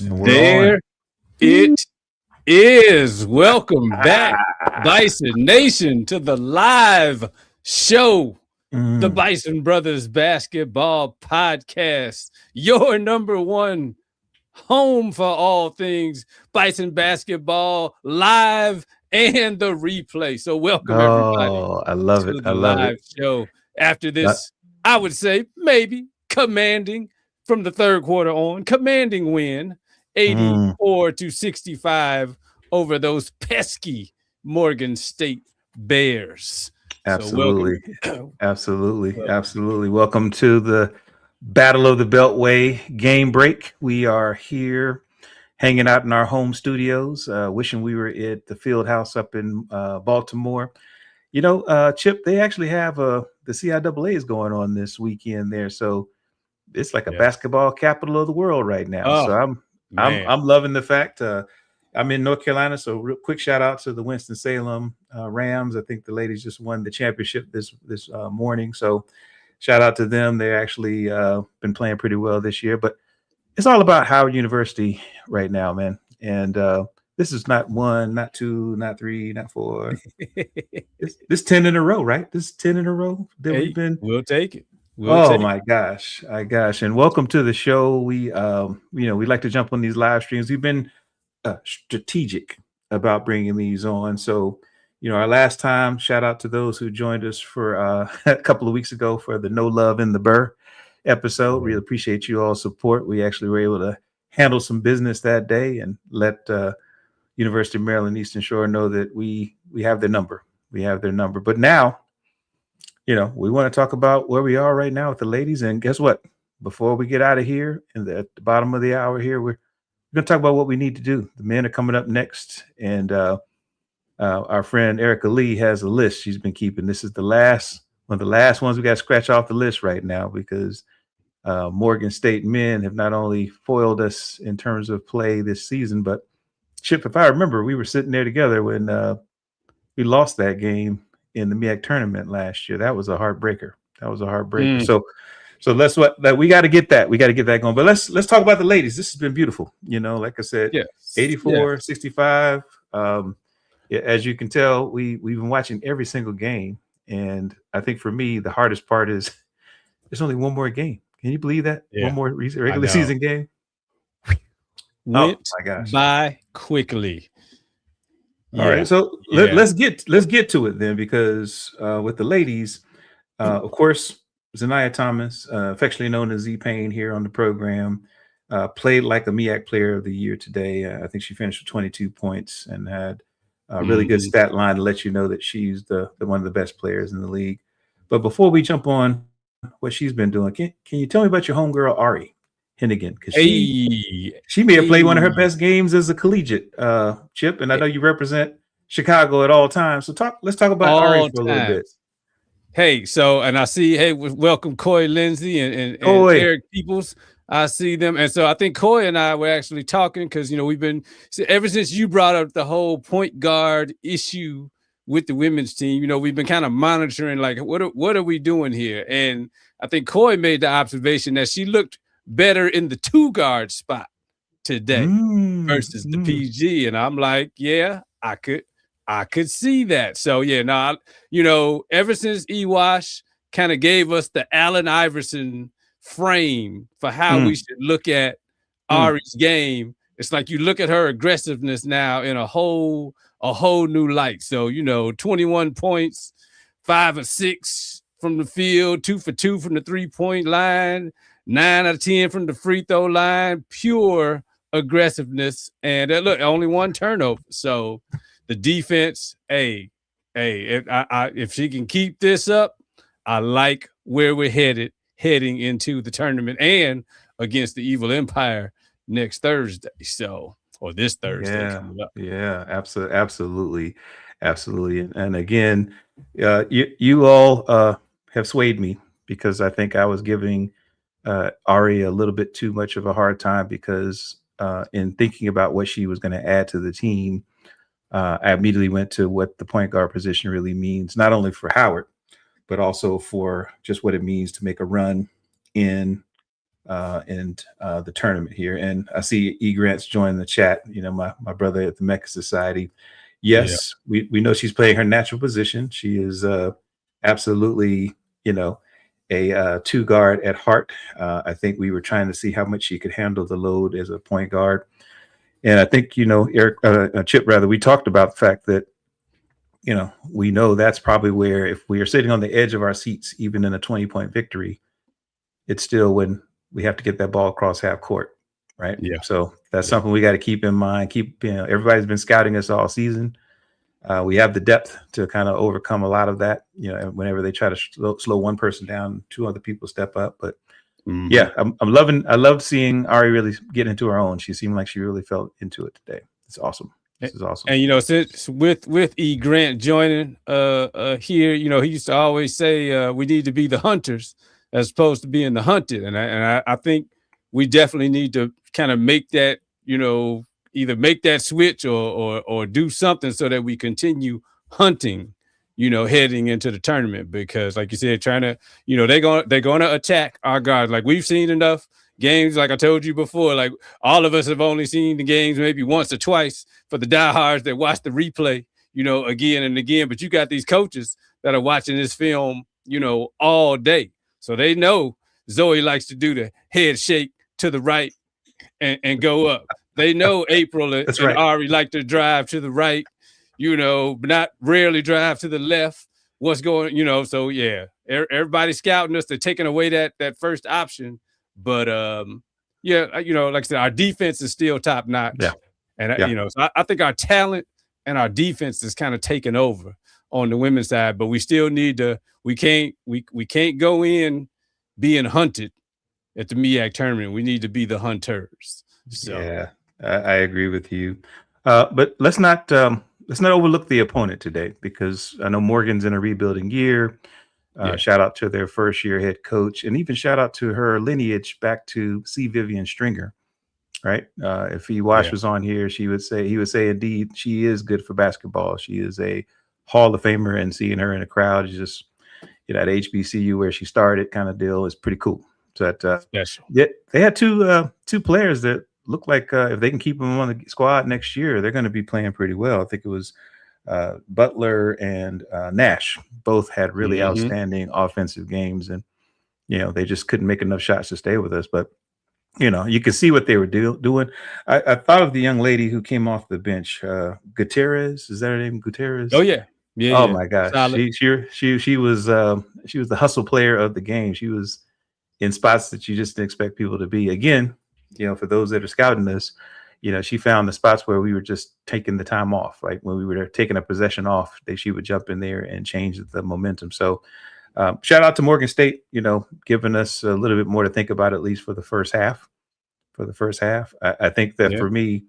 And we're There on. it is. Welcome back, Bison Nation, to the live show, the Bison Brothers Basketball Podcast, your number one home for all things Bison basketball, live and the replay. So welcome everybody Oh, I love it. to I the love it. live show. After Uh, this, I would say maybe commanding from the third quarter on, commanding win, mm, 84-65 over those pesky Morgan State Bears. So welcome. absolutely. Absolutely. Welcome to the Battle of the Beltway game break. We are here hanging out in our home studios, wishing we were at the field house up in Baltimore. Chip, they actually have the CIAA is going on this weekend there. So it's like a basketball capital of the world right now. Oh, So I'm loving the fact I'm in North Carolina. So real quick shout out to the Winston-Salem Rams. I think the ladies just won the championship this morning. So shout out to them. They actually been playing pretty well this year. But it's all about Howard University right now, man. And this is not one, not two, not three, not four. This 10 in a row, right? This is 10 in a row that we've been. We'll take it. My gosh. And welcome to the show. We we like to jump on these live streams. We've been strategic about bringing these on. So, our last time, shout out to those who joined us for a couple of weeks ago for the No Love in the Burr episode. Really appreciate you all support. We actually were able to handle some business that day and let University of Maryland Eastern Shore know that we have their number. We have their number. But now, we want to talk about where we are right now with the ladies. And guess what? Before we get out of here, at the bottom of the hour here, we're going to talk about what we need to do. The men are coming up next. And our friend Erica Lee has a list she's been keeping. This is one of the last ones we got to scratch off the list right now because Morgan State men have not only foiled us in terms of play this season, but Chip, if I remember, we were sitting there together when we lost that game in the MEAC tournament last year. That was a heartbreaker. So we got to get that. We got to get that going. But let's talk about the ladies. This has been beautiful. Like I said, 84-65. As you can tell, we've been watching every single game. And I think for me, the hardest part is there's only one more game. Can you believe that? Yeah. One more regular season game. Went by quickly. All right, so let's get to it then, because with the ladies, of course, Zanaya Thomas, affectionately known as Z Payne here on the program, played like a MEAC Player of the Year today. I think she finished with 22 points and had a really good stat line to let you know that she's the one of the best players in the league. But before we jump on what she's been doing, can you tell me about your homegirl Ari Hennigan? Because she may have played one of her best games as a collegiate, Chip, and I know you represent Chicago at all times. So let's talk about Ari for a little bit. Hey, and I see, welcome Coy Lindsay and Eric Peoples. I see them. And so I think Coy and I were actually talking because, we've been, ever since you brought up the whole point guard issue with the women's team, we've been kind of monitoring, like, what are we doing here? And I think Coy made the observation that she looked better in the 2-guard spot today versus the PG. And I'm like, I could see that. So ever since Ewash kind of gave us the Allen Iverson frame for how we should look at Ari's game, it's like you look at her aggressiveness now in a whole new light. So 21 points, 5 or 6 from the field, 2 for 2 from the 3-point line, 9 out of 10 from the free throw line, pure aggressiveness. And look, only 1 turnover. So the defense, if she can keep this up, I like where we're heading into the tournament and against the Evil Empire next Thursday. Or this Thursday coming up. Yeah, absolutely. And again, you all have swayed me because I think I was giving Ari a little bit too much of a hard time because in thinking about what she was going to add to the team, I immediately went to what the point guard position really means, not only for Howard, but also for just what it means to make a run in in the tournament here. And I see E. Grant's joined the chat. You know, my brother at the Mecca Society. Yes, we know she's playing her natural position. She is absolutely, you know, a two guard at heart. I think we were trying to see how much she could handle the load as a point guard. And I think, you know, Chip, rather, we talked about the fact that, you know, we know that's probably where, if we are sitting on the edge of our seats, even in a 20-point victory, it's still when we have to get that ball across half court, right? Yeah. So that's something we got to keep in mind. You know, everybody's been scouting us all season. We have the depth to kind of overcome a lot of that. You know, whenever they try to slow one person down, two other people step up. But yeah, I love seeing Ari really get into her own. She seemed like she really felt into it today. It's awesome. This is awesome. And you know, since with E. Grant joining here, you know, he used to always say we need to be the hunters as opposed to being the hunted. And I think we definitely need to kind of make that, you know, either make that switch or do something so that we continue hunting, you know, heading into the tournament. Because like you said, trying to, you know, they're going to attack our guards. Like we've seen enough games, like I told you before, like all of us have only seen the games maybe once or twice for the diehards that watch the replay, you know, again and again. But you got these coaches that are watching this film, you know, all day. So they know Zoe likes to do the head shake to the right and go up. They know April and Ari like to drive to the right, you know, but not rarely drive to the left. What's going, you know, so yeah, everybody's scouting us. They're taking away that first option. But yeah, you know, like I said, our defense is still top notch. Yeah. And you know, so I think our talent and our defense is kind of taken over on the women's side, but we still need to, we can't go in being hunted at the MEAC tournament. We need to be the hunters. So yeah, I agree with you. But let's not overlook the opponent today, because I know Morgan's in a rebuilding year. Shout out to their first year head coach, and even shout out to her lineage back to C. Vivian Stringer. Right. If Wash was on here, he would say, indeed, she is good for basketball. She is a Hall of Famer, and seeing her in a crowd is just, you know, at HBCU where she started kind of deal is pretty cool. So that, yeah, they had two players that look like if they can keep them on the squad next year, they're going to be playing pretty well. I think it was Butler and Nash both had really outstanding offensive games, and you know, they just couldn't make enough shots to stay with us. But you know, you can see what they were doing. I thought of the young lady who came off the bench, Gutierrez. Is that her name, Gutierrez? Oh yeah, yeah. Oh my gosh, she was the hustle player of the game. She was in spots that you just didn't expect people to be. Again, you know, for those that are scouting this, you know, she found the spots where we were just taking the time off. Like when we were taking a possession off, she would jump in there and change the momentum. So shout out to Morgan State, you know, giving us a little bit more to think about, at least for the first half. I think that for me,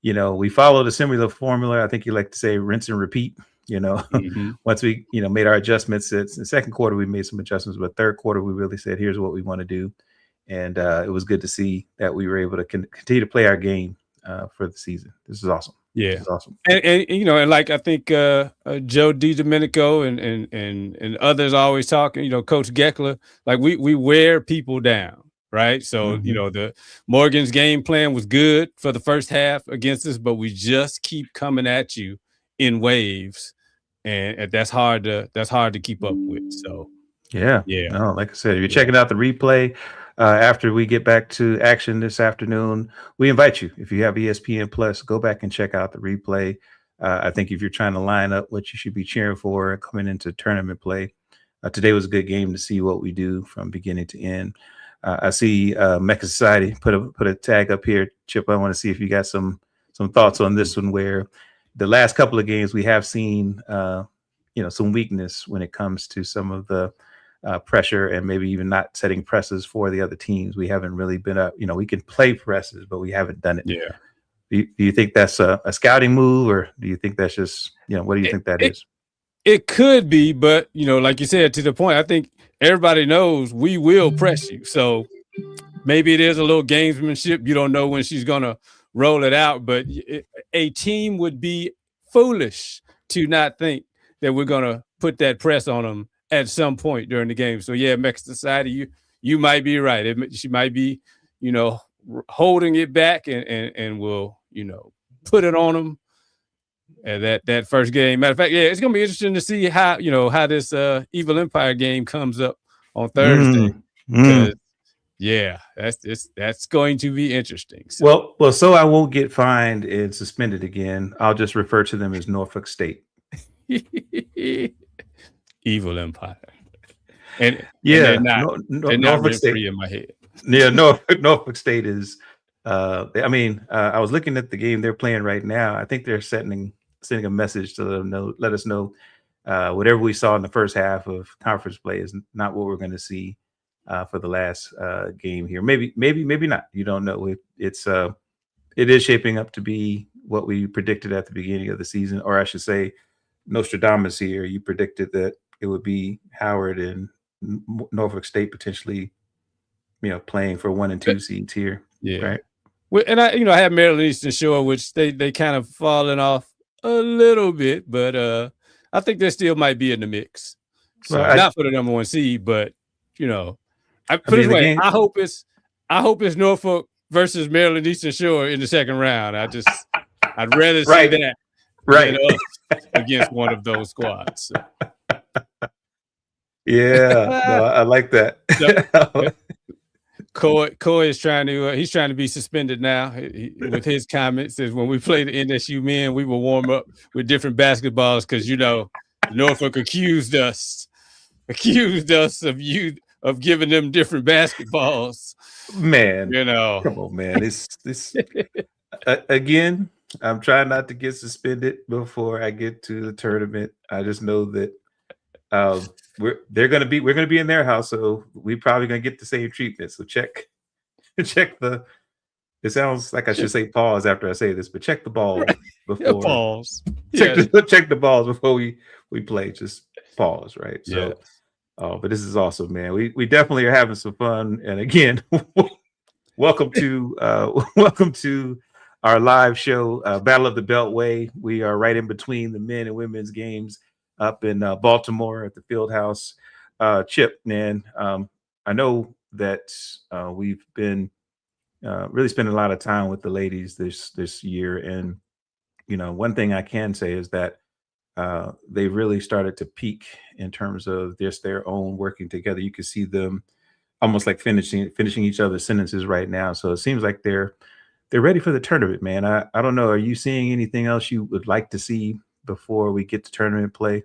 you know, we followed a similar formula. I think you like to say rinse and repeat. You know, once we, you know, made our adjustments, it's the second quarter, we made some adjustments, but third quarter, we really said, here's what we want to do. And it was good to see that we were able to continue to play our game for the season. This is awesome. Yeah, this is awesome. And you know, and like I think Joe DiDomenico and others always talking, you know, Coach Geckler, like we wear people down, right? So you know, the Morgan's game plan was good for the first half against us, but we just keep coming at you in waves, and that's hard to keep up with. So yeah, no, like I said, if you're checking out the replay after we get back to action this afternoon, we invite you, if you have ESPN Plus, go back and check out the replay. I think if you're trying to line up what you should be cheering for coming into tournament play, today was a good game to see what we do from beginning to end. I see Mecca Society put a tag up here. Chip, I want to see if you got some thoughts on this one, where the last couple of games we have seen, you know, some weakness when it comes to some of the pressure, and maybe even not setting presses for the other teams. We haven't really been up, you know, we can play presses, but we haven't done it. Yeah. Do you think that's a scouting move, or do you think that's just, you know, what do you think that is? It could be, but you know, like you said, to the point, I think everybody knows we will press you. So maybe it is a little gamesmanship. You don't know when she's gonna roll it out, but a team would be foolish to not think that we're gonna put that press on them at some point during the game. So yeah, Mecca Society, you might be right. She might be, holding it back and will, put it on them. And that first game. Matter of fact, yeah, it's gonna be interesting to see how how this Evil Empire game comes up on Thursday. Because yeah, that's going to be interesting. So. Well, so I won't get fined and suspended again. I'll just refer to them as Norfolk State. Evil Empire. And yeah, and they're not rent free in my head. Yeah, Norfolk State is. I mean, I was looking at the game they're playing right now. I think they're sending a message to let us know whatever we saw in the first half of conference play is not what we're going to see for the last game here. Maybe not. You don't know. It is shaping up to be what we predicted at the beginning of the season, or I should say, Nostradamus here. You predicted that it would be Howard and Norfolk State potentially, playing for 1 and 2 seeds here. Yeah. Right. Well, and I have Maryland Eastern Shore, which they kind of fallen off a little bit, but I think they still might be in the mix. So not for the number 1 seed, but I put it this way. I hope it's Norfolk versus Maryland Eastern Shore in the second round. I'd rather see that than us against one of those squads. So. Yeah, no, I like that. Coy is trying to be suspended now with his comments. Says when we played the NSU men, we will warm up with different basketballs because Norfolk accused us of giving them different basketballs. Man, come on, man. It's again. I'm trying not to get suspended before I get to the tournament. I just know that we're gonna be in their house, so we probably gonna get the same treatment. So check the. It sounds like I should say pause after I say this, but check the balls before pause. Check the balls before we play. Just pause, right? So, but this is awesome, man. We definitely are having some fun, and again, welcome to our live show, Battle of the Beltway. We are right in between the men and women's games up in Baltimore at the Field House. Chip, man, I know that we've been really spending a lot of time with the ladies this year, and one thing I can say is that they really started to peak in terms of just their own working together. You can see them almost like finishing each other's sentences right now. So it seems like they're ready for the tournament, man. I don't know. Are you seeing anything else you would like to see before we get to tournament play?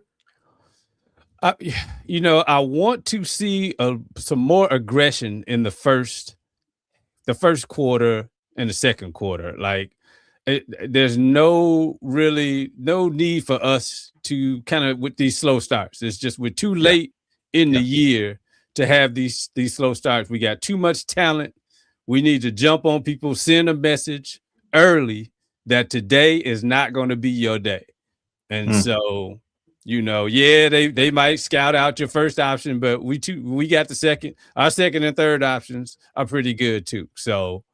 I want to see some more aggression in the first quarter and the second quarter. Like there's no need for us to kind of with these slow starts. It's just we're too late in the year to have these slow starts. We got too much talent. We need to jump on people, send a message early that today is not going to be your day. And so, they might scout out your first option, but we got our second and third options are pretty good too. So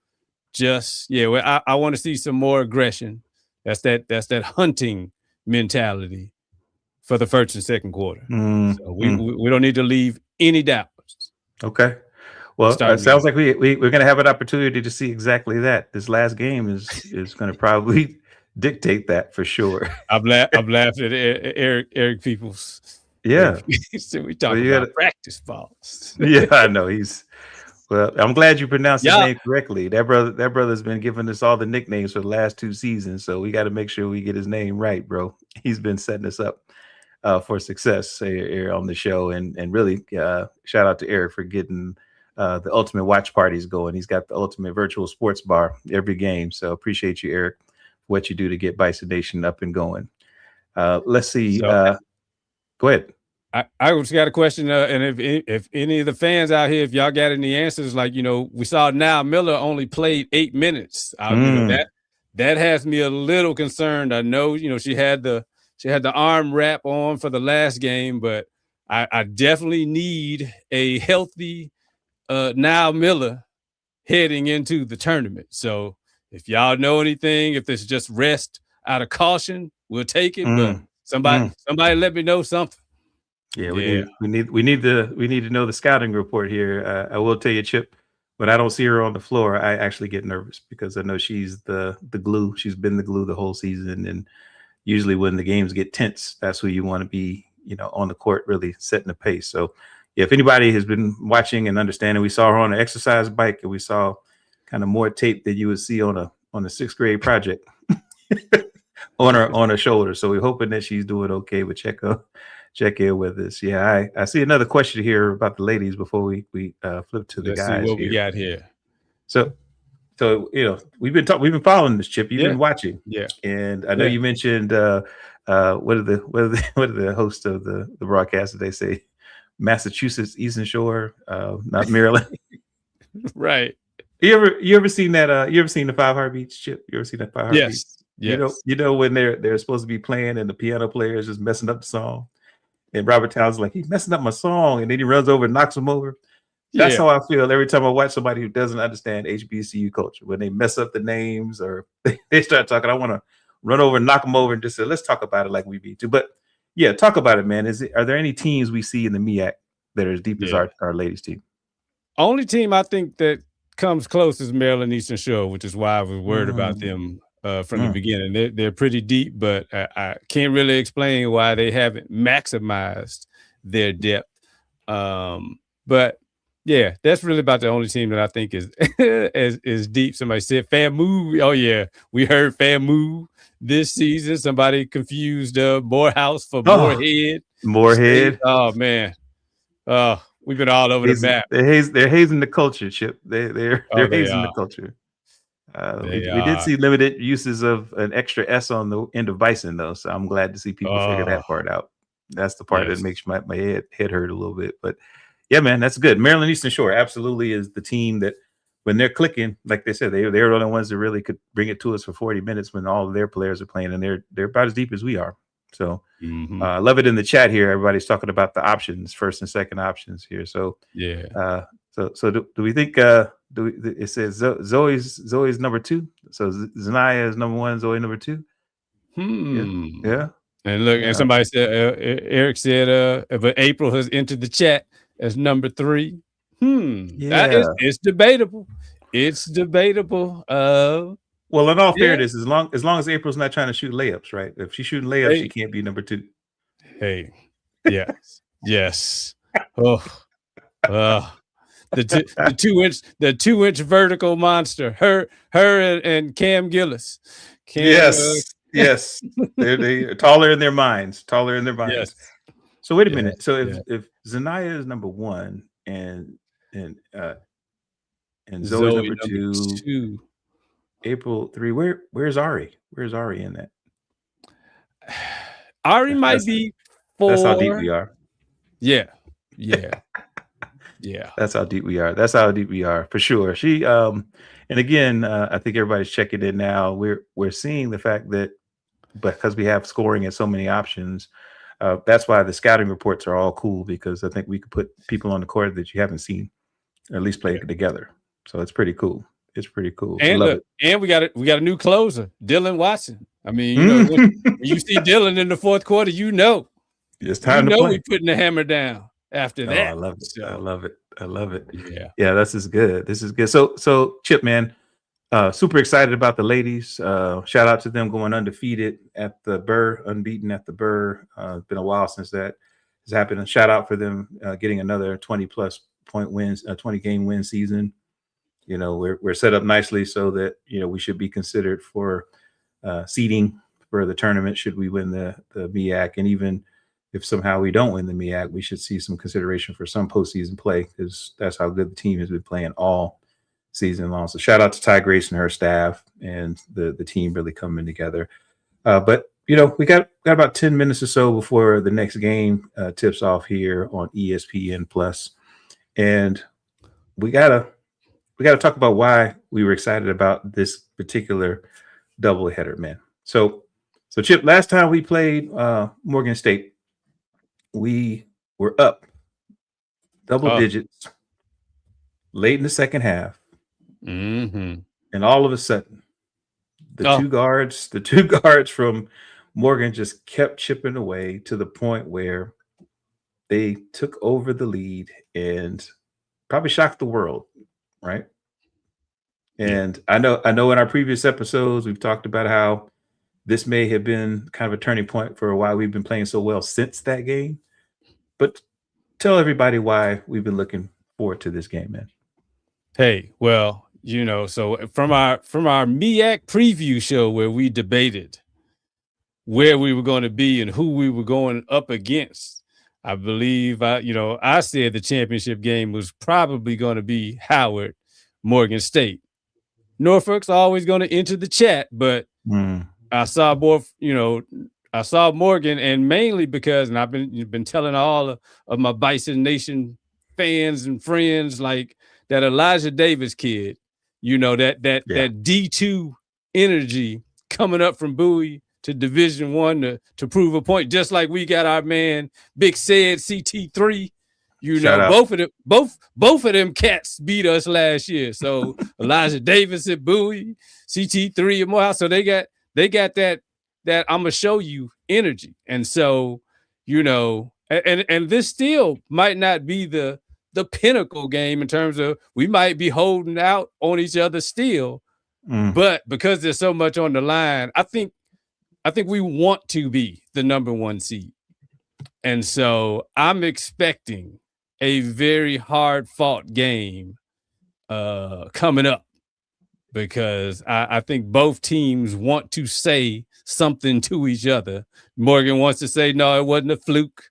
I want to see some more aggression. That's that hunting mentality for the first and second quarter. So we don't need to leave any doubts. Okay. Well, it sounds like we're going to have an opportunity to see exactly that. This last game is going to probably dictate that for sure. I'm laughing at Eric Peoples. Yeah. So we talking about practice balls. Yeah, I know. Well, I'm glad you pronounced his name correctly. That brother's been giving us all the nicknames for the last 2 seasons, so we got to make sure we get his name right, bro. He's been setting us up for success here on the show, and really shout out to Eric for getting the ultimate watch parties going. He's got the ultimate virtual sports bar every game. So appreciate you, Eric, for what you do to get Bison Nation up and going. Let's see. Go ahead. I just got a question. And if any of the fans out here, if y'all got any answers, like, we saw now Miller only played 8 minutes. That has me a little concerned. I know, she had the arm wrap on for the last game, but I definitely need a healthy now Miller heading into the tournament. So if y'all know anything, if this is just rest out of caution, we'll take it. But somebody let me know something. Yeah, we need to know the scouting report here. I will tell you, Chip, when I don't see her on the floor, I actually get nervous because I know she's the glue. She's been the glue the whole season, and usually when the games get tense, that's who you want to be, on the court, really setting the pace. So, yeah, if anybody has been watching and understanding, we saw her on an exercise bike, and we saw kind of more tape than you would see on a 6th grade project on her shoulder. So we're hoping that she's doing okay. But check in with us. Yeah, I see another question here about the ladies before we flip to the Let's guys. see what we got here. So we've been following this, Chip. You've been watching, and I know you mentioned what are the hosts of the broadcast that they say Massachusetts Eastern Shore, not Maryland, right? You ever seen that? You ever seen the 5 Heartbeats, Chip? You ever seen that 5 Heartbeats? Yes. You know when they're supposed to be playing and the piano player is just messing up the song, and Robert Townsend's like, he's messing up my song, and then he runs over and knocks him over. That's how I feel every time I watch somebody who doesn't understand HBCU culture. When they mess up the names or they start talking, I want to run over and knock them over and just say, let's talk about it like we need to. But yeah, talk about it, man. Are there any teams we see in the MEAC that are as deep as our ladies team? Only team I think that comes close is Maryland Eastern Shore, which is why I was worried about them from the beginning. They're pretty deep, but I can't really explain why they haven't maximized their depth. But yeah, that's really about the only team that I think is is deep. Somebody said FAMU. Oh yeah, we heard FAMU this season. Somebody confused Morehouse for Moorhead. Moorhead. Oh man. We've been all over the map. They're hazing the culture, Chip. They're hazing the culture. We did see limited uses of an extra S on the end of Bison, though, so I'm glad to see people figure that part out. That's the part that makes my head hurt a little bit. But yeah, man, that's good. Maryland Eastern Shore absolutely is the team that when they're clicking, like they said, they're the only ones that really could bring it to us for 40 minutes when all of their players are playing, and they're about as deep as we are. So I love it in the chat here. Everybody's talking about the options, first and second options here. So yeah. So do we think it says Zoe's number 2? So Zanaya is number 1, Zoe number 2. Yeah. And look, and somebody said Eric said but April has entered the chat as number 3. It's debatable. It's debatable. Well, in all fairness, as long as April's not trying to shoot layups, right? If she's shooting layups, she can't be number 2. Hey, yes. The 2-inch vertical monster. Her and Cam Gillis. Yes. They're taller in their minds. Yes. So wait a minute. So if Zanaya is number 1 and Zoe's number 2. April 3. Where's Ari? Where's Ari in that? Ari might be 4. That's how deep we are. Yeah. That's how deep we are for sure. She and again, I think everybody's checking in now. We're seeing the fact that because we have scoring and so many options, that's why the scouting reports are all cool, because I think we could put people on the court that you haven't seen, or at least play together. So it's pretty cool. It's pretty cool. And look, and we got a new closer, Dylan Watson. I mean, when you see Dylan in the 4th quarter, it's time to play. We're putting the hammer down after that. I love it. So, I love it. Yeah, this is good. So Chip, man, super excited about the ladies. Shout out to them going undefeated at the Burr, unbeaten at the Burr. It's been a while since that has happened. A shout out for them getting another 20+ point wins, 20 game win season. We're set up nicely so that we should be considered for seeding for the tournament should we win the MEAC, and even if somehow we don't win the MEAC, we should see some consideration for some postseason play, because that's how good the team has been playing all season long. So shout out to Ty Grace and her staff and the team really coming together. But we got about 10 minutes or so before the next game tips off here on ESPN Plus, and we gotta talk about why we were excited about this particular doubleheader, man. So Chip, last time we played Morgan State, we were up double digits late in the second half, and all of a sudden, the two guards from Morgan just kept chipping away to the point where they took over the lead and probably shocked the world, right? And I know in our previous episodes we've talked about how this may have been kind of a turning point for why we've been playing so well since that game. But tell everybody why we've been looking forward to this game, man. Hey, well, so from our MEAC preview show where we debated where we were going to be and who we were going up against, I believe I said the championship game was probably going to be Howard, Morgan State. Norfolk's always going to enter the chat, but I saw I saw Morgan, and mainly because, and I've been telling all of my Bison Nation fans and friends, like, that Elijah Davis kid, that D2 energy coming up from Bowie to Division I to prove a point, just like we got our man Big Said CT3. Both of them cats beat us last year. So Elijah Davis at Bowie, CT3 at Morehouse. So they got that I'm gonna show you energy. And so, and this still might not be the pinnacle game in terms of we might be holding out on each other still, but because there's so much on the line, I think we want to be the number 1 seed. And so I'm expecting a very hard fought game coming up, because I think both teams want to say something to each other. Morgan wants to say, no, it wasn't a fluke.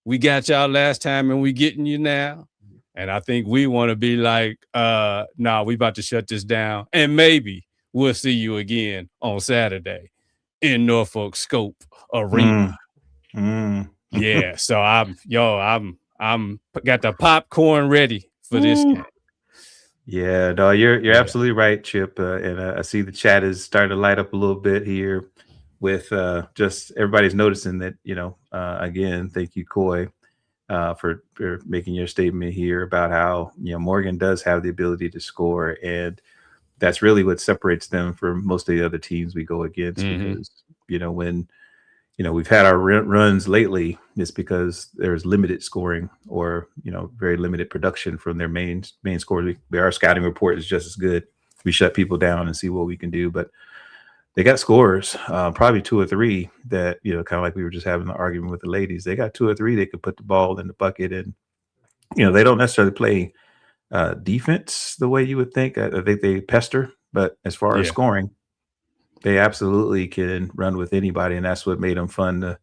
We got y'all last time and we getting you now. And I think we want to be like, nah, we about to shut this down. And maybe we'll see you again on Saturday in Norfolk Scope Arena. Yeah. So I'm got the popcorn ready for this game. Yeah, no, you're absolutely right, Chip. And I see the chat is starting to light up a little bit here with just everybody's noticing that, again, thank you, Coy, for making your statement here about how, Morgan does have the ability to score. And that's really what separates them from most of the other teams we go against. Because, when, we've had our runs lately, it's because there's limited scoring or, very limited production from their main scorers. Our scouting report is just as good. We shut people down and see what we can do. But they got scores, probably 2 or 3 that, kind of like we were just having the argument with the ladies. They got 2 or 3 they could put the ball in the bucket. And, they don't necessarily play defense the way you would think. I think they pester. But as far as scoring, they absolutely can run with anybody, and that's what made them fun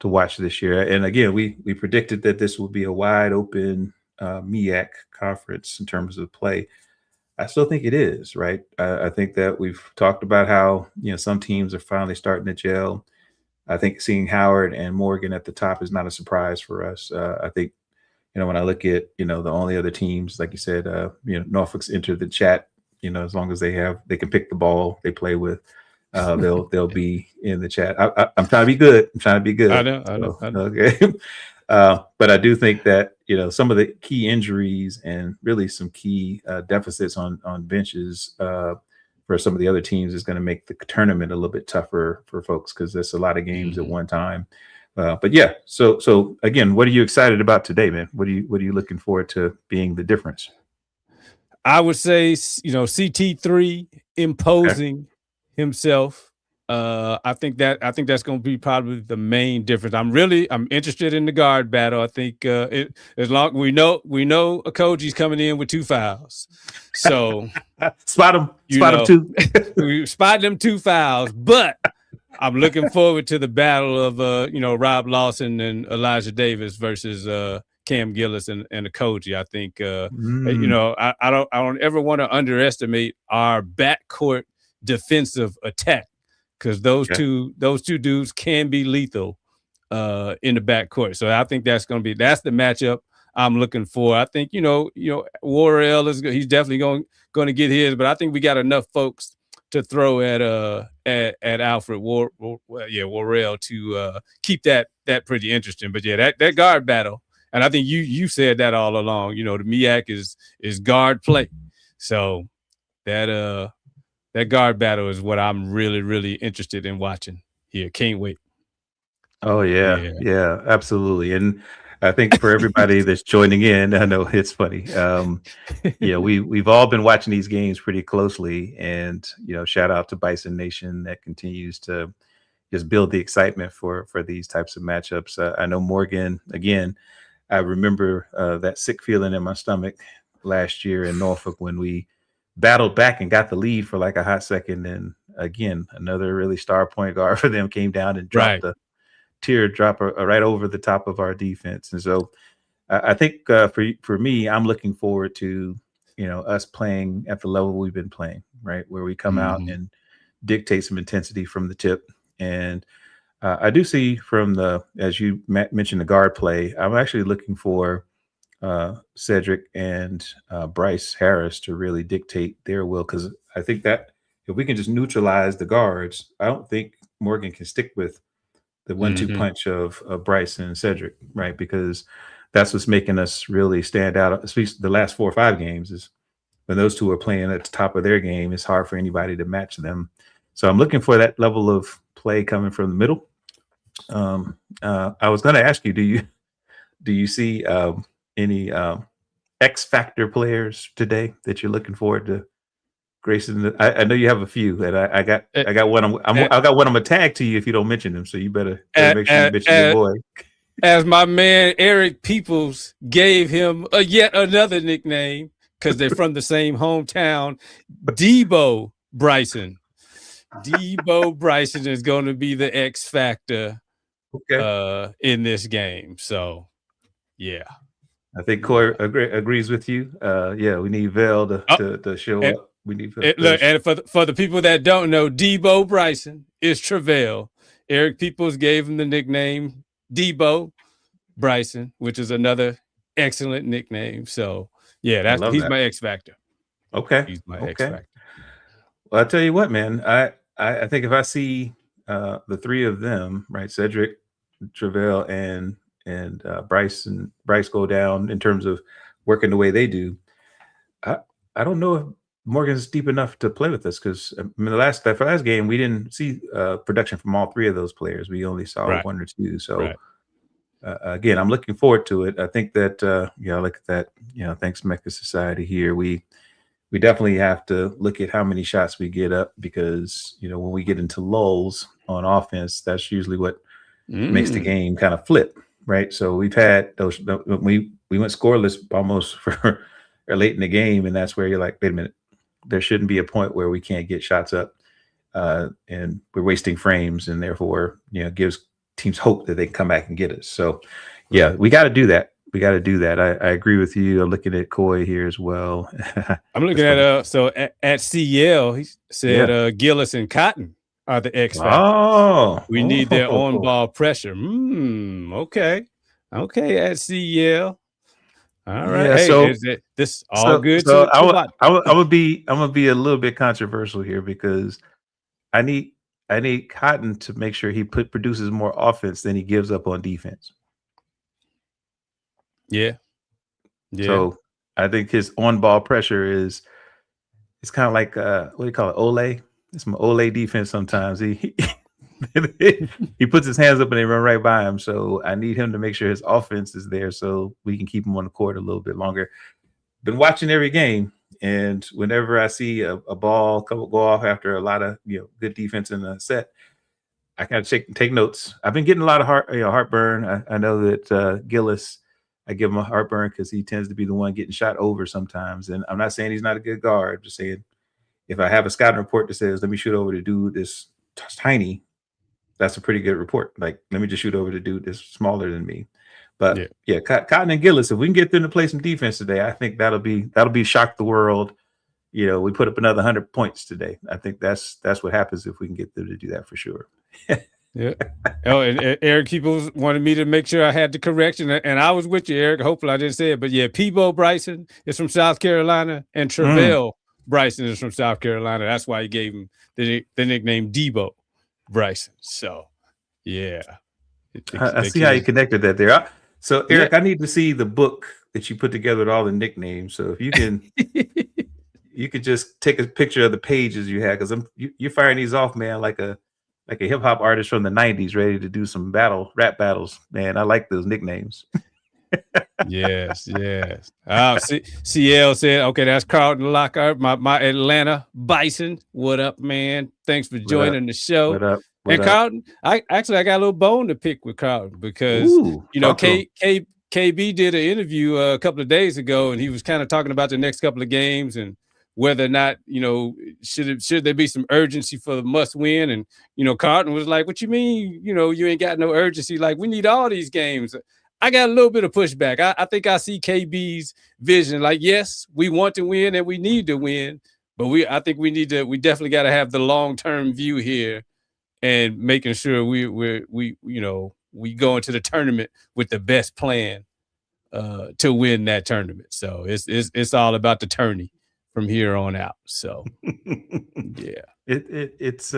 to watch this year. And again, we predicted that this would be a wide open MEAC conference in terms of play. I still think it is, right? I think that we've talked about how, some teams are finally starting to gel. I think seeing Howard and Morgan at the top is not a surprise for us. I think, when I look at, the only other teams, like you said, Norfolk's entered the chat, as long as they can pick the ball they play with. They'll be in the chat. I'm trying to be good. I know. Okay. But I do think that, some of the key injuries and really some key deficits on benches for some of the other teams is going to make the tournament a little bit tougher for folks, because there's a lot of games at one time. But yeah, so again, what are you excited about today, man? What are you looking forward to being the difference? I would say, CT3 imposing himself. I think that's going to be probably the main difference. I'm interested in the guard battle. I think as long we know Okoji's coming in with 2 fouls, so spot him too. We spot them 2 fouls, but I'm looking forward to the battle of Rob Lawson and Elijah Davis versus Cam Gillis and Okoji. I think I don't ever want to underestimate our backcourt defensive attack, because those two dudes can be lethal in the backcourt. So I think that's the matchup I'm looking for. I think Warrell he's definitely going to get his, but I think we got enough folks to throw at Alfred Warrell to keep that pretty interesting. But yeah, that guard battle, and I think you said that all along. The MEAC is guard play, so that guard battle is what I'm really, really interested in watching here. Can't wait. Oh yeah, absolutely. And I think for everybody that's joining in, I know it's funny. We've all been watching these games pretty closely, and shout out to Bison Nation that continues to just build the excitement for these types of matchups. I know Morgan, again, I remember that sick feeling in my stomach last year in Norfolk when we battled back and got the lead for like a hot second, and again, another really star point guard for them came down and dropped a teardrop right over the top of our defense. And so I think for me, I'm looking forward to us playing at the level we've been playing, right, where we come out and dictate some intensity from the tip. And I do see from as you mentioned, the guard play, I'm actually looking for Cedric and Bryce Harris to really dictate their will, because I think that if we can just neutralize the guards, I don't think Morgan can stick with the 1-2 punch of Bryce and Cedric, right? Because that's what's making us really stand out, especially the last 4 or 5 games, is when those two are playing at the top of their game, it's hard for anybody to match them. So I'm looking for that level of play coming from the middle. I was going to ask you, do you see any X factor players today that you're looking forward to gracing? I know you have a few, and I got one. I got one. I'm gonna tag to you if you don't mention them. So you better make sure you mention your boy. As my man Eric Peoples gave him yet another nickname, because they're from the same hometown, Debo Bryson. Debo Bryson is going to be the X factor in this game. So, yeah. I think Coy agrees with you. We need Vel to show up. We need and for the people that don't know, Debo Bryson is Travell. Eric Peoples gave him the nickname Debo Bryson, which is another excellent nickname. So yeah, he's my X factor. Okay, he's my X factor. Well, I'll tell you what, man. I think if I see the 3 of them, right, Cedric, Travell, and Bryce go down in terms of working the way they do, I don't know if Morgan's deep enough to play with us, because the last game we didn't see production from all 3 of those players. We only saw 1 or 2. So again, I'm looking forward to it. I think that look at that. Thanks Mecca Society here. We definitely have to look at how many shots we get up, because when we get into lulls on offense, that's usually what makes the game kind of flip, right? So we've had those. We went scoreless almost for or late in the game, and that's where you're like, wait a minute, there shouldn't be a point where we can't get shots up, and we're wasting frames, and therefore gives teams hope that they can come back and get us. So yeah, we got to do that. I agree with you. I'm looking at Coy here as well. I'm looking at at CL, he said Gillis and Cotton are the X factor. We need their on ball pressure. Okay at CL. All right. Yeah, this all good. So I'm gonna be a little bit controversial here, because I need Cotton to make sure he produces more offense than he gives up on defense. Yeah. So I think his on-ball pressure it's kind of like what do you call it? Ole. It's some Ole defense sometimes. He puts his hands up and they run right by him. So I need him to make sure his offense is there so we can keep him on the court a little bit longer. Been watching every game, and whenever I see a ball go off after a lot of good defense in the set, I kind of take notes. I've been getting a lot of heartburn. I know that Gillis, I give him a heartburn because he tends to be the one getting shot over sometimes. And I'm not saying he's not a good guard. I'm just saying, if I have a scouting report that says, let me shoot over to dude this tiny, that's a pretty good report. Like, let me just shoot over to dude that's smaller than me. But yeah, Cotton and Gillis, if we can get them to play some defense today, I think that'll be shock the world. We put up another 100 points today. I think that's what happens if we can get them to do that for sure. Yeah. Oh, and Eric Peoples wanted me to make sure I had the correction, and I was with you, Eric. Hopefully I didn't say it, but yeah, Peebo Bryson is from South Carolina, and Travell Bryson is from South Carolina. That's why he gave him the nickname Debo Bryson. So yeah, I see how you connected that there. So Eric, I need to see the book that you put together with all the nicknames. So if you can, you could just take a picture of the pages you had, because you're firing these off, man, like a hip hop artist from the 90s ready to do some rap battles. Man, I like those nicknames. Yes. CL said, okay, that's Carlton Lockhart, my Atlanta Bison. What up, man? Thanks for joining the show. What up? And Carlton, I got a little bone to pick with Carlton because KB did an interview a couple of days ago, and he was kind of talking about the next couple of games and whether or not, should there be some urgency for the must win. And, Carlton was like, what you mean, you ain't got no urgency? Like, we need all these games. I got a little bit of pushback. I think I see KB's vision. Like, yes, we want to win and we need to win, but I think we definitely got to have the long-term view here and making sure we go into the tournament with the best plan to win that tournament. So it's all about the tourney from here on out. So yeah, it's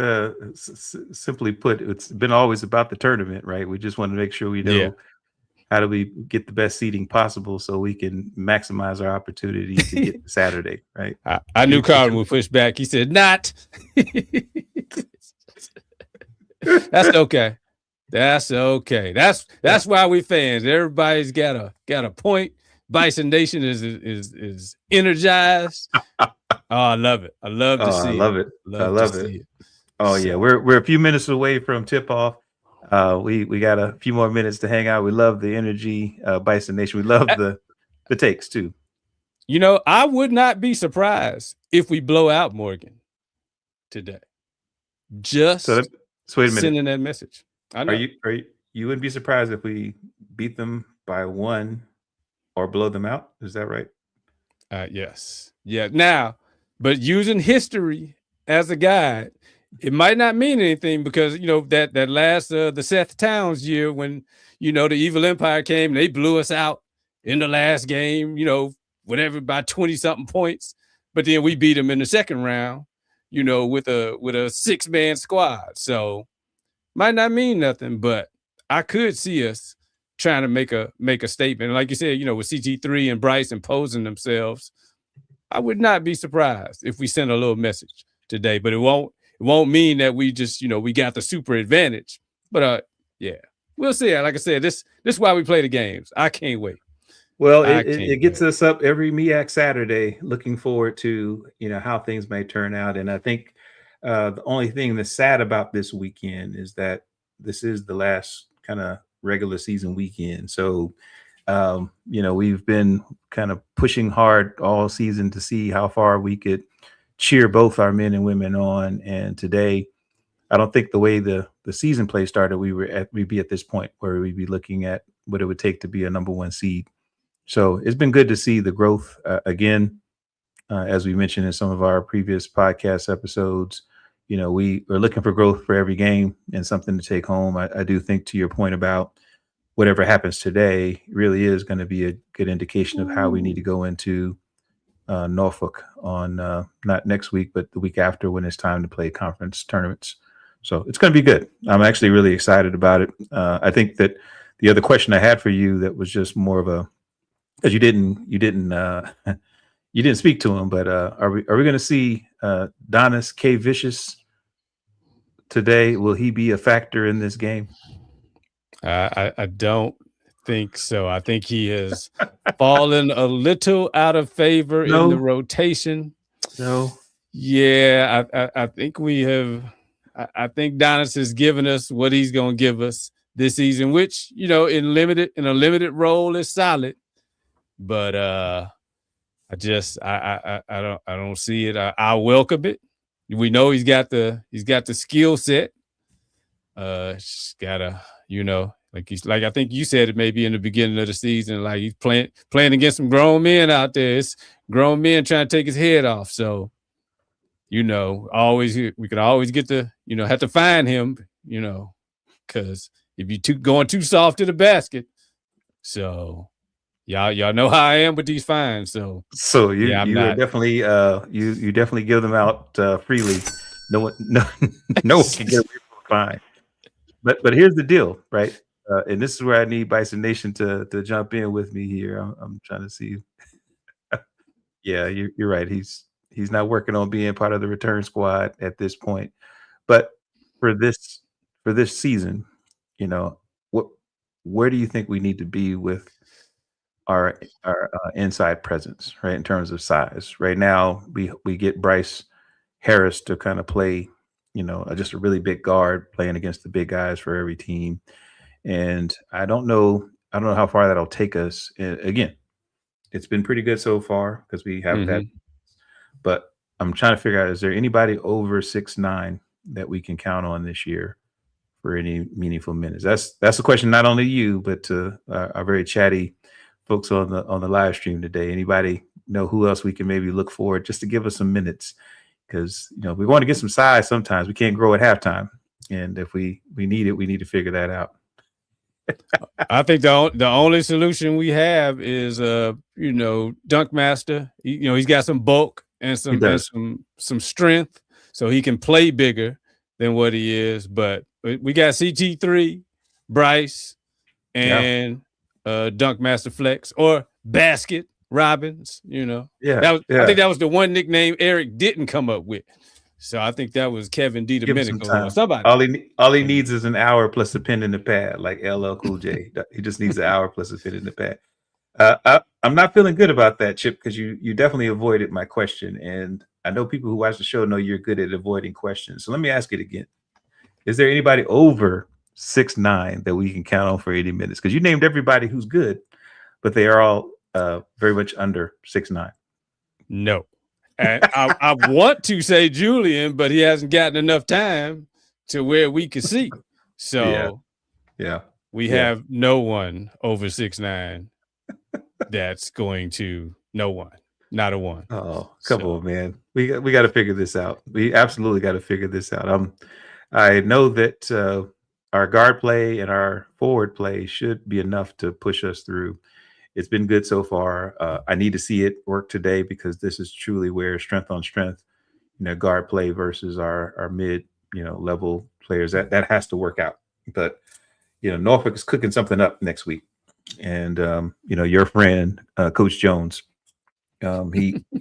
simply put, it's been always about the tournament, right? We just want to make sure we know how do we get the best seating possible so we can maximize our opportunity to get Saturday, right? I knew Carlton would push back. He said, not. That's okay. That's okay. That's why we fans. Everybody's got a point. Bison Nation is energized. Oh, I love it. I love to see it. I love it. Oh yeah, we're a few minutes away from tip off. We got a few more minutes to hang out. We love the energy, Bison Nation. We love the takes too. I would not be surprised if we blow out Morgan today. Just so wait a minute. Sending that message. I know. You wouldn't be surprised if we beat them by 1 or blow them out? Is that right? Yes. Yeah. Now, but using history as a guide, it might not mean anything because that last the Seth Towns year when the Evil Empire came and they blew us out in the last game, whatever by 20-something points, but then we beat them in the second round, with a 6-man squad. So might not mean nothing, but I could see us trying to make a statement. Like you said, with CT3 and Bryce imposing themselves, I would not be surprised if we send a little message today, but it won't mean that we just, we got the super advantage. But yeah, we'll see. Like I said, this is why we play the games. I can't wait. Well, it gets us up every MEAC Saturday, looking forward to, how things may turn out. And I think the only thing that's sad about this weekend is that this is the last kind of regular season weekend. So, we've been kind of pushing hard all season to see how far we could cheer both our men and women on. And today, I don't think the way the season play started, we'd be at this point where we'd be looking at what it would take to be a number 1 seed. So it's been good to see the growth again, as we mentioned in some of our previous podcast episodes. We are looking for growth for every game and something to take home. I do think, to your point about whatever happens today, really is going to be a good indication of how we need to go into Norfolk on not next week, but the week after, when it's time to play conference tournaments. So it's going to be good. I'm actually really excited about it. I think that the other question I had for you that was just more of a, because you didn't speak to him, but are we going to see Donis K. Vicious today? Will he be a factor in this game? I don't think so. I think he has fallen a little out of favor in the rotation. No. Yeah, I think we have. I think Donis has given us what he's going to give us this season, which in a limited role is solid. But I don't see it. I welcome it. We know he's got the skill set. Just gotta, like I think you said it maybe in the beginning of the season, like he's playing against some grown men out there. It's grown men trying to take his head off. So, we can always get to, have to find him, because if you're going too soft to the basket. So y'all know how I am with these fines. So you definitely you definitely give them out freely. No one can get away from a fine. But here's the deal, right? And this is where I need Bison Nation to jump in with me here. I'm trying to see. Yeah, you're right. He's not working on being part of the return squad at this point. But for this season, where do you think we need to be with our inside presence, right? In terms of size, right now we get Bryce Harris to kind of play, just a really big guard playing against the big guys for every team, and I don't know how far that'll take us. Again, it's been pretty good so far because we have that, but I'm trying to figure out, is there anybody over 6'9" that we can count on this year for any meaningful minutes? That's a question not only to you, but to our very chatty folks on the live stream today. Anybody know who else we can maybe look forward just to give us some minutes? Because we want to get some size. Sometimes we can't grow at halftime, and if we need it, we need to figure that out. I think the only solution we have is Dunk Master. He's got some bulk and some strength, so he can play bigger than what he is. But we got CT3, Bryce, and Dunk Master Flex or Basket Robbins. I think that was the one nickname Eric didn't come up with. So I think that was Kevin D. Domenico or somebody. All he needs is an hour plus a pen in the pad, like LL Cool J. He just needs an hour plus a pen in the pad. I'm not feeling good about that, Chip, because you definitely avoided my question, and I know people who watch the show know you're good at avoiding questions. So let me ask it again: is there anybody over 6'9" that we can count on for 80 minutes? Because you named everybody who's good, but they are all very much under 6'9". No. And I want to say Julian, but he hasn't gotten enough time to where we can see. So we have no one over 6'9" that's going to not a one. Oh, come on, man. We got to figure this out. We absolutely got to figure this out. I know that our guard play and our forward play should be enough to push us through. It's been good so far. I need to see it work today because this is truly where strength on strength, guard play versus our mid, level players, that has to work out. But, Norfolk is cooking something up next week. And, your friend, Coach Jones,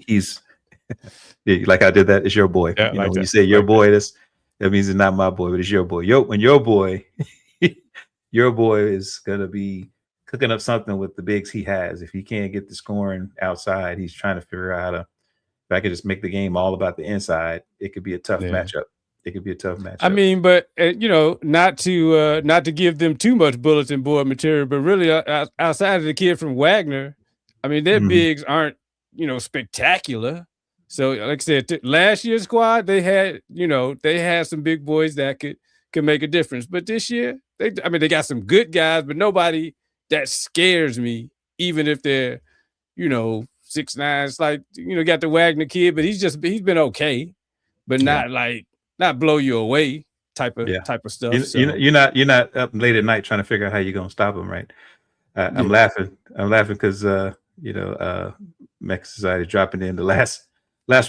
he's like I did that. It's your boy. Yeah, when you say your boy, that means it's not my boy, but it's your boy. When your boy is going to be cooking up something with the bigs he has. If he can't get the scoring outside, he's trying to figure out if I could just make the game all about the inside, it could be a tough matchup. It could be a tough matchup. I mean, but not to give them too much bulletin board material, but really outside of the kid from Wagner, I mean, their bigs aren't spectacular. So, like I said, last year's squad they had some big boys that could make a difference. But this year, they got some good guys, but nobody that scares me, even if they're, 6'9". It's like, got the Wagner kid, but he's been okay, but not blow you away type of stuff. You're not up late at night trying to figure out how you're gonna stop him, right? I'm laughing because Mecca Society dropping in the last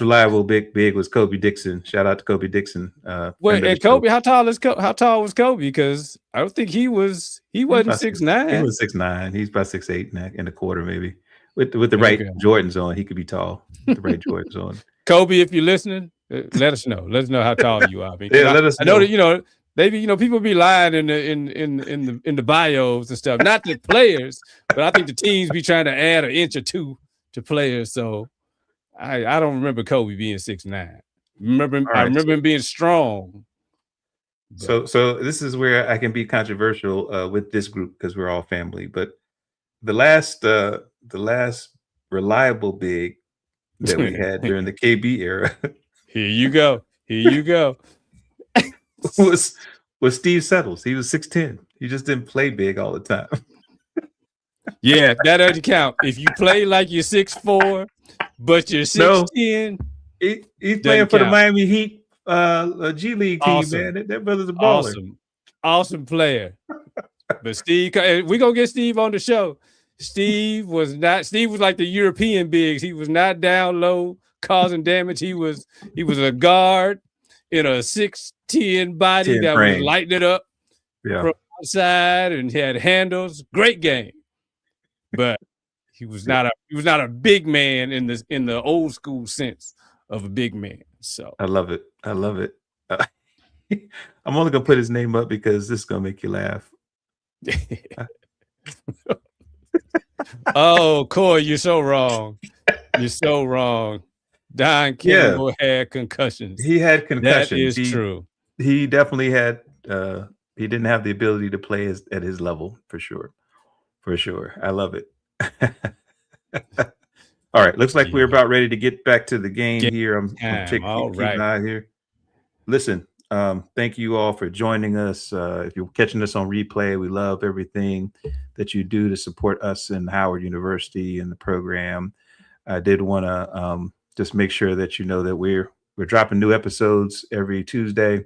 reliable big was Kobe Dixon. Shout out to Kobe Dixon. And Kobe, how tall was Kobe? Because I don't think he wasn't 6'9". He was 6'9". He's about 6'8" in a quarter, maybe. With the right Jordans on, he could be tall. With the right Jordans on. Kobe, if you're listening, let us know. Let us know how tall you are. Let us know. I know that maybe people be lying in the bios and stuff. Not the players, but I think the teams be trying to add an inch or two to players. So I don't remember Kobe being 6'9". I remember him being strong. So this is where I can be controversial with this group because we're all family. But the last reliable big that we had during the KB era. Here you go. was Steve Settles. He was 6'10". He just didn't play big all the time. Yeah, that doesn't count. If you play like you're 6'4", but you're 6'10", he's playing for the Miami Heat G League team, man. That brother's a baller. Awesome player. But Steve, we're gonna get Steve on the show. Steve was like the European bigs. He was not down low causing damage. He was a guard in a 6'10" body that was lighting it up from outside and had handles. Great game. But he was not a big man in the old school sense of a big man. So I love it. I'm only gonna put his name up because this is gonna make you laugh. Oh, Coy, you're so wrong. You're so wrong. Don Campbell had concussions. He had That concussions. is true. He definitely had he didn't have the ability to play at his level for sure. For sure. I love it. All right, looks like we're about ready to get back to the game here. I'm keeping an eye here. Listen, thank you all for joining us. If you're catching us on replay, we love everything that you do to support us in Howard University and the program. I did want to just make sure that you know that we're dropping new episodes every Tuesday.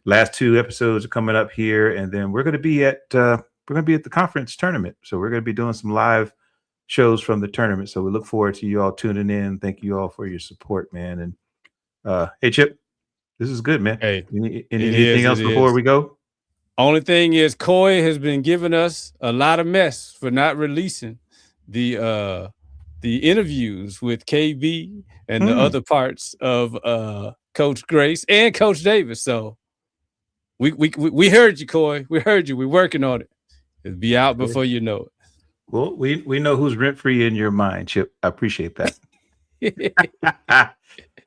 Last 2 episodes are coming up here, and then we're going to be at the conference tournament. So we're going to be doing some live shows from the tournament. So we look forward to you all tuning in. Thank you all for your support, man. And hey, Chip, this is good, man. Hey, anything else before we go? Only thing is, Coy has been giving us a lot of mess for not releasing the interviews with KB and the other parts of Coach Grace and Coach Davis. So we heard you, Coy. We heard you. We're working on it. It'll be out before you know it. Well, we know who's rent-free in your mind, Chip. I appreciate that.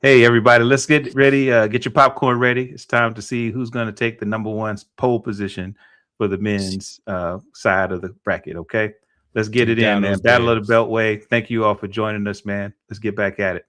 Hey, everybody, let's get ready. Get your popcorn ready. It's time to see who's going to take the #1 pole position for the men's side of the bracket, okay? Let's get it in, man. Battle of the Beltway. Thank you all for joining us, man. Let's get back at it.